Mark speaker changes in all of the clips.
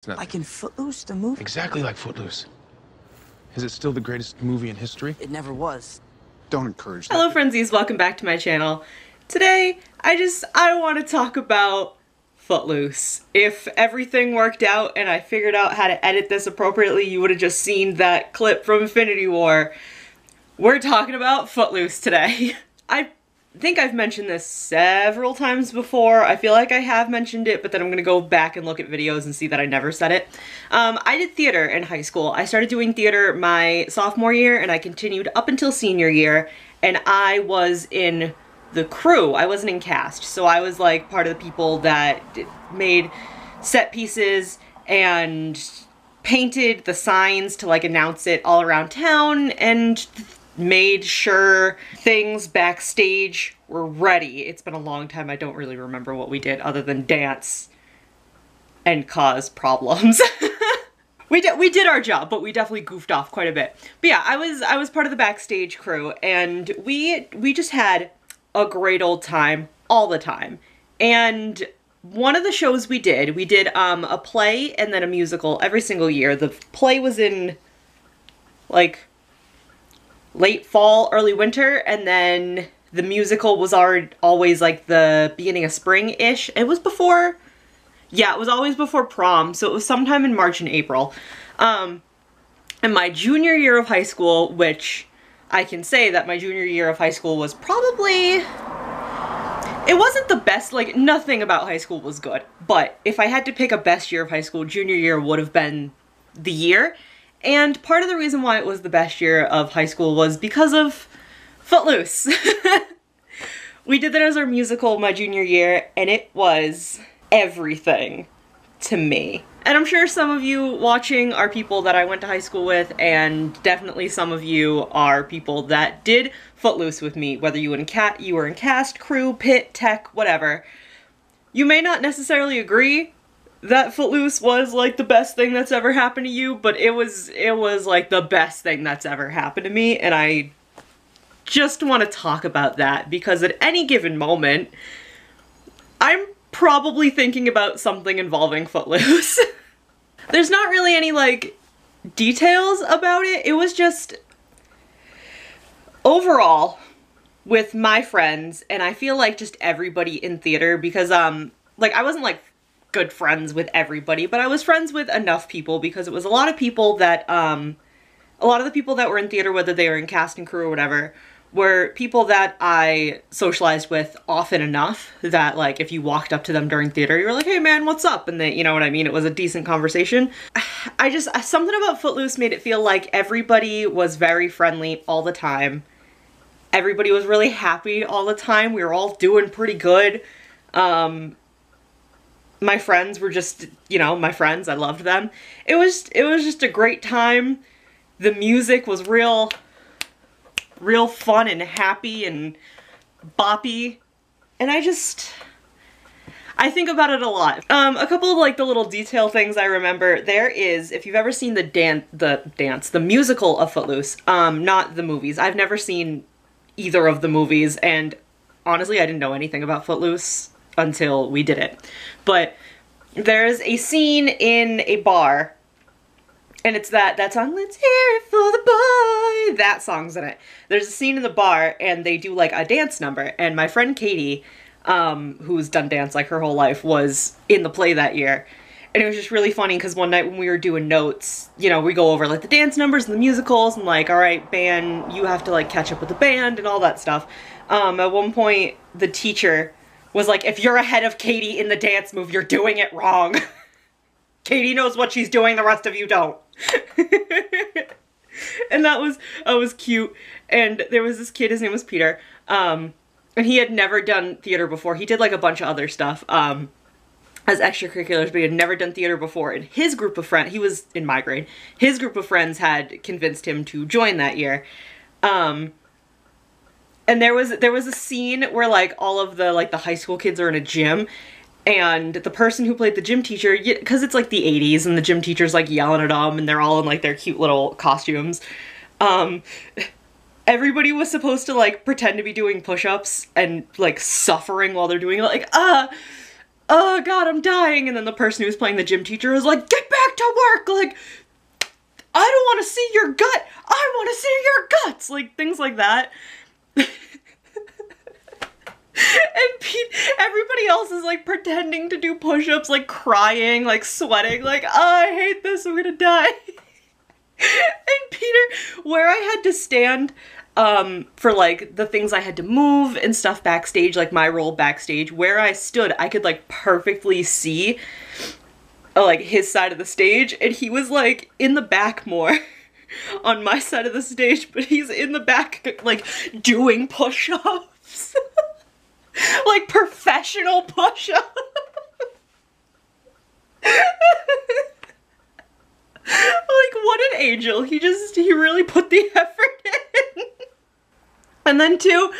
Speaker 1: Like in Footloose, the movie?
Speaker 2: Exactly like Footloose. Is it still the greatest movie in history?
Speaker 1: It never was.
Speaker 2: Don't encourage that.
Speaker 3: Hello Friendzies, welcome back to my channel. Today, I want to talk about Footloose. If everything worked out and I figured out how to edit this appropriately, you would have just seen that clip from Infinity War. We're talking about Footloose today. I think I've mentioned this several times before. I feel like I have mentioned it, but then I'm gonna go back and look at videos and see that I never said it. I did theater in high school. I started doing theater my sophomore year and I continued up until senior year, and I was in the crew. I wasn't in cast, so I was like part of the people that made set pieces and painted the signs to like announce it all around town and made sure things backstage were ready. It's been a long time. I don't really remember what we did other than dance and cause problems. We did our job, but we definitely goofed off quite a bit. But yeah, I was part of the backstage crew, and we just had a great old time all the time. And one of the shows we did a play and then a musical every single year. The play was in like late fall, early winter, and then the musical was always like the beginning of spring-ish. It was before, yeah, it was always before prom, so it was sometime in March and April. And my junior year of high school, which I can say that my junior year of high school was probably, it wasn't the best, like nothing about high school was good, but if I had to pick a best year of high school, junior year would have been the year. And part of the reason why it was the best year of high school was because of Footloose. We did that as our musical my junior year, and it was everything to me. And I'm sure some of you watching are people that I went to high school with, and definitely some of you are people that did Footloose with me, whether you were in cast, crew, pit, tech, whatever. You may not necessarily agree that Footloose was like the best thing that's ever happened to you, but it was like the best thing that's ever happened to me, and I just want to talk about that because at any given moment, I'm probably thinking about something involving Footloose. There's not really any like details about it. It was just overall with my friends, and I feel like just everybody in theater, because like I wasn't like good friends with everybody, but I was friends with enough people because it was a lot of people that, a lot of the people that were in theater, whether they were in cast and crew or whatever, were people that I socialized with often enough that like if you walked up to them during theater, you were like, hey man, what's up? And they, you know what I mean? It was a decent conversation. Something about Footloose made it feel like everybody was very friendly all the time. Everybody was really happy all the time. We were all doing pretty good. My friends were just, you know, my friends. I loved them. It was just a great time. The music was real fun and happy and boppy. And I think about it a lot. A couple of like the little detail things I remember. There is, if you've ever seen the musical of Footloose, not the movies. I've never seen either of the movies, and honestly, I didn't know anything about Footloose until we did it. But there's a scene in a bar, and it's that song, let's hear it for the boy, that song's in it. There's a scene in the bar, and they do like a dance number, and my friend Katie, who's done dance like her whole life, was in the play that year. And it was just really funny because one night when we were doing notes, you know, we go over like the dance numbers and the musicals and like, all right, band, you have to like catch up with the band and all that stuff. At one point, the teacher was like, if you're ahead of Katie in the dance move, you're doing it wrong. Katie knows what she's doing, the rest of you don't. And that was cute. And there was this kid, his name was Peter, and he had never done theater before. He did like a bunch of other stuff as extracurriculars, but he had never done theater before. And his group of friends, he was in my grade, his group of friends had convinced him to join that year. And there was a scene where like all of the like the high school kids are in a gym, and the person who played the gym teacher, because it's like the 80s and the gym teacher's like yelling at them and they're all in like their cute little costumes, everybody was supposed to like pretend to be doing push-ups and like suffering while they're doing it, like oh god, I'm dying, and then the person who was playing the gym teacher was like, get back to work, like, I don't want to see your gut, I want to see your guts, like, things like that. And everybody else is like pretending to do push-ups, like crying, like sweating, like, oh, I hate this, I'm gonna die. And Peter, where I had to stand for like the things I had to move and stuff backstage, like my role backstage, where I stood, I could like perfectly see like his side of the stage, and he was like in the back more on my side of the stage, but he's in the back like doing push-ups. Like professional push-up. Like, what an angel. He really put the effort in. And then too,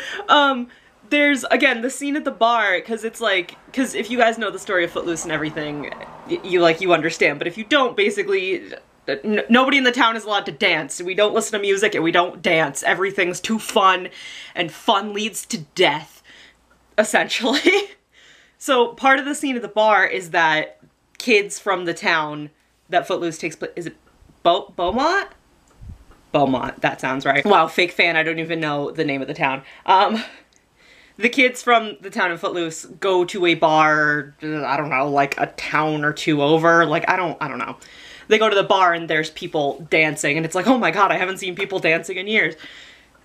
Speaker 3: there's, again, the scene at the bar, because it's like, because if you guys know the story of Footloose and everything, you understand, but if you don't, basically, nobody in the town is allowed to dance. We don't listen to music and we don't dance. Everything's too fun, and fun leads to death. Essentially. So part of the scene at the bar is that kids from the town that Footloose takes place, is it Beaumont? Beaumont, that sounds right. Wow, fake fan, I don't even know the name of the town. The kids from the town of Footloose go to a bar, I don't know, like a town or two over, like I don't know. They go to the bar and there's people dancing and it's like, oh my god, I haven't seen people dancing in years.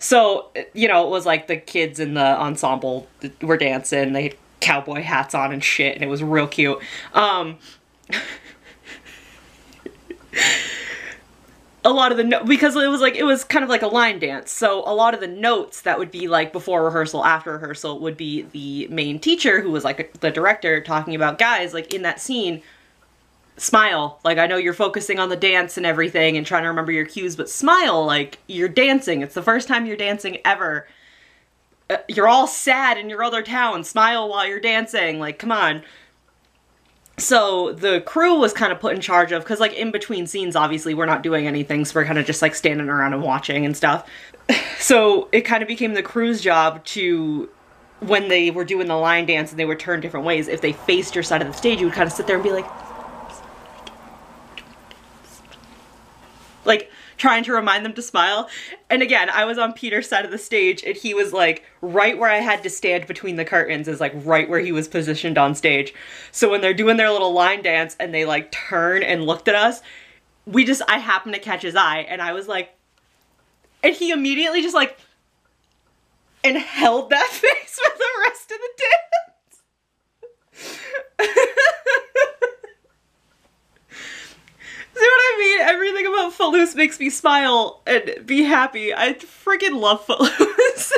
Speaker 3: So, you know, it was like the kids in the ensemble were dancing, they had cowboy hats on and shit, and it was real cute. A lot of the because it was kind of like a line dance, so a lot of the notes that would be like before rehearsal, after rehearsal, would be the main teacher, who was like the director, talking about, guys, like in that scene, smile, like I know you're focusing on the dance and everything and trying to remember your cues, but smile, like you're dancing, it's the first time you're dancing ever. You're all sad in your other town, smile while you're dancing, like come on. So the crew was kind of put in charge of, because like in between scenes obviously we're not doing anything, so we're kind of just like standing around and watching and stuff. So it kind of became the crew's job to, when they were doing the line dance and they would turn different ways, if they faced your side of the stage, you would kind of sit there and be like trying to remind them to smile. And again, I was on Peter's side of the stage and he was like right where I had to stand between the curtains, is like right where he was positioned on stage. So when they're doing their little line dance and they like turn and looked at us, I happened to catch his eye and I was like, and he immediately just like, and held that face for the rest of the dance. See what I mean? Everything about Footloose makes me smile and be happy. I freaking love Footloose.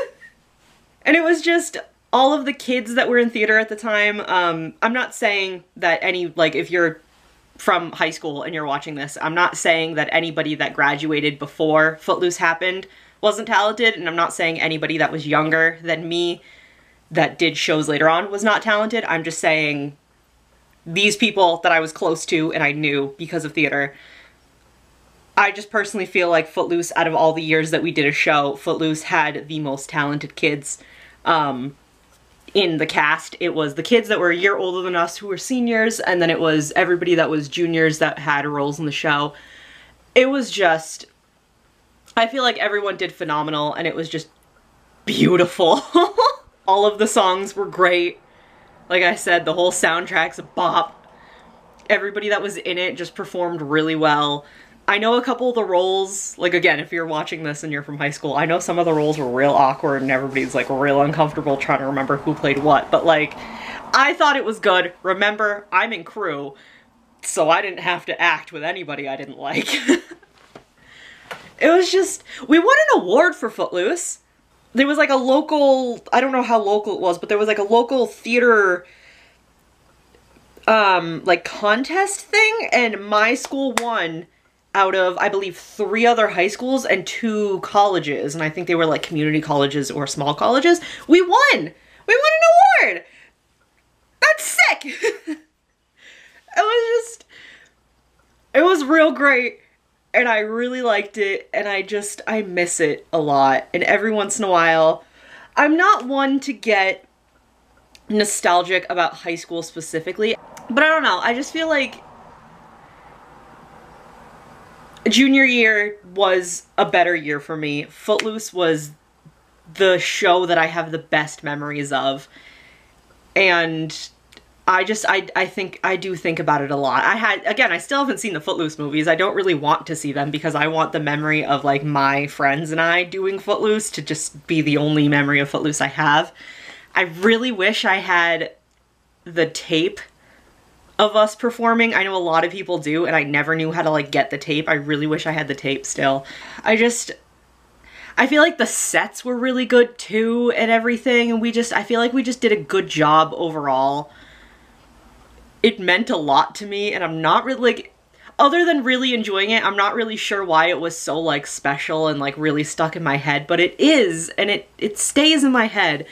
Speaker 3: And it was just all of the kids that were in theater at the time. I'm not saying that any, like, if you're from high school and you're watching this, I'm not saying that anybody that graduated before Footloose happened wasn't talented, and I'm not saying anybody that was younger than me that did shows later on was not talented. I'm just saying these people that I was close to and I knew because of theater. I just personally feel like Footloose, out of all the years that we did a show, Footloose had the most talented kids in the cast. It was the kids that were a year older than us who were seniors, and then it was everybody that was juniors that had roles in the show. It was just, I feel like everyone did phenomenal, and it was just beautiful. All of the songs were great. Like I said, the whole soundtrack's a bop. Everybody that was in it just performed really well. I know a couple of the roles, like again, if you're watching this and you're from high school, I know some of the roles were real awkward and everybody's like real uncomfortable trying to remember who played what, but like, I thought it was good. Remember, I'm in crew, so I didn't have to act with anybody I didn't like. It was just, we won an award for Footloose. There was like a local, I don't know how local it was, but there was like a local theater like contest thing, and my school won out of, I believe, 3 other high schools and 2 colleges, and I think they were like community colleges or small colleges. We won! We won an award! That's sick! It was real great, and I really liked it, and I miss it a lot. And every once in a while, I'm not one to get nostalgic about high school specifically, but I don't know, I just feel like Junior year was a better year for me. Footloose was the show that I have the best memories of. And I do think about it a lot. I still haven't seen the Footloose movies. I don't really want to see them because I want the memory of like my friends and I doing Footloose to just be the only memory of Footloose I have. I really wish I had the tape of us performing. I know a lot of people do, and I never knew how to like get the tape. I really wish I had the tape still. I feel like the sets were really good too and everything, and I feel like we just did a good job overall. It meant a lot to me, and I'm not really like, other than really enjoying it, I'm not really sure why it was so like special and like really stuck in my head, but it is, and it stays in my head.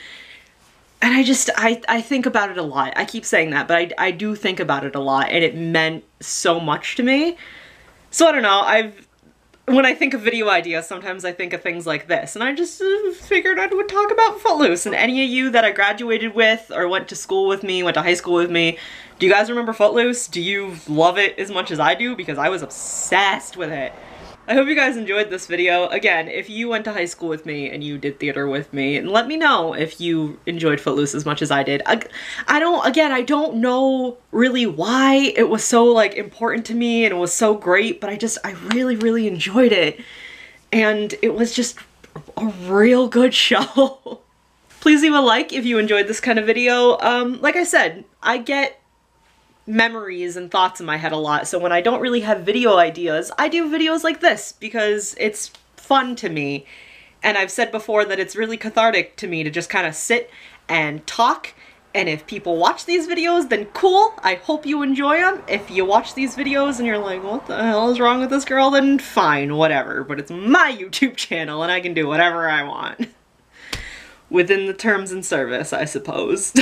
Speaker 3: And I think about it a lot. I keep saying that, but I do think about it a lot, and it meant so much to me. So I don't know, when I think of video ideas, sometimes I think of things like this, and I just figured I would talk about Footloose. And any of you that I graduated with, or went to school with me, went to high school with me, do you guys remember Footloose? Do you love it as much as I do? Because I was obsessed with it. I hope you guys enjoyed this video. Again, if you went to high school with me and you did theater with me, and let me know if you enjoyed Footloose as much as I did. I don't know really why it was so like important to me and it was so great, but I really, really enjoyed it. And it was just a real good show. Please leave a like if you enjoyed this kind of video. Like I said, I get memories and thoughts in my head a lot, so when I don't really have video ideas, I do videos like this because it's fun to me. And I've said before that it's really cathartic to me to just kind of sit and talk, and if people watch these videos, then cool, I hope you enjoy them. If you watch these videos and you're like, what the hell is wrong with this girl, then fine, whatever, but it's my YouTube channel and I can do whatever I want. Within the terms and service, I suppose.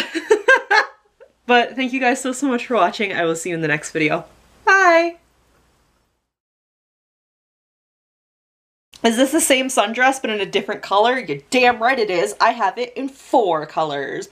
Speaker 3: But thank you guys so much for watching. I will see you in the next video. Bye! Is this the same sundress but in a different color? You're damn right it is. I have it in 4 colors.